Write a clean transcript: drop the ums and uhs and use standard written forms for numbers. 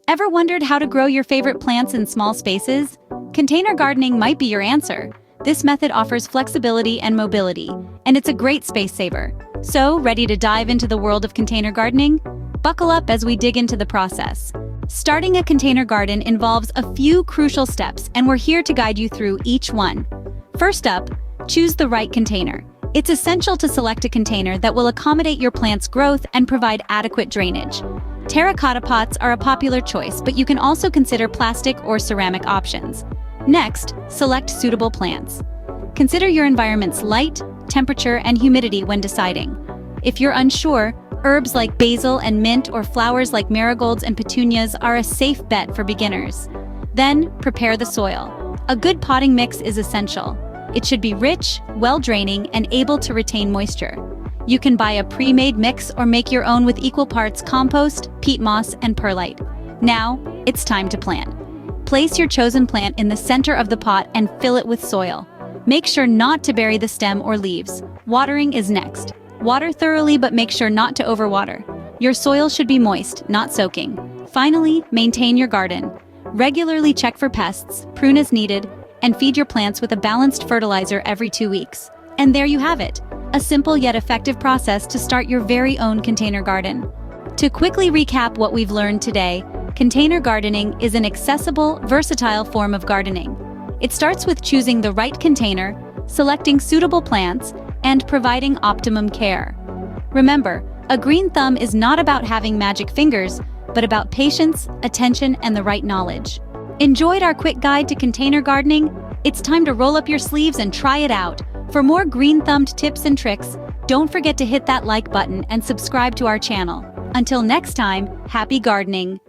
Ever wondered how to grow your favorite plants in small spaces? Container gardening might be your answer. This method offers flexibility and mobility, and it's a great space saver. So, ready to dive into the world of container gardening? Buckle up as we dig into the process. Starting a container garden involves a few crucial steps, and we're here to guide you through each one. First up, choose the right container. It's essential to select a container that will accommodate your plant's growth and provide adequate drainage. Terracotta pots are a popular choice, but you can also consider plastic or ceramic options. Next, select suitable plants. Consider your environment's light, temperature, and humidity when deciding. If you're unsure, herbs like basil and mint or flowers like marigolds and petunias are a safe bet for beginners. Then, prepare the soil. A good potting mix is essential. It should be rich, well-draining, and able to retain moisture. You can buy a pre-made mix or make your own with equal parts compost, peat moss, and perlite. Now, it's time to plant. Place your chosen plant in the center of the pot and fill it with soil. Make sure not to bury the stem or leaves. Watering is next. Water thoroughly, but make sure not to overwater. Your soil should be moist, not soaking. Finally, maintain your garden. Regularly check for pests, prune as needed, and feed your plants with a balanced fertilizer every 2 weeks. And there you have it. A simple yet effective process to start your very own container garden. To quickly recap what we've learned today, container gardening is an accessible, versatile form of gardening. It starts with choosing the right container, selecting suitable plants, and providing optimum care. Remember, a green thumb is not about having magic fingers, but about patience, attention, and the right knowledge. Enjoyed our quick guide to container gardening? It's time to roll up your sleeves and try it out. For more green-thumbed tips and tricks, don't forget to hit that like button and subscribe to our channel. Until next time, happy gardening!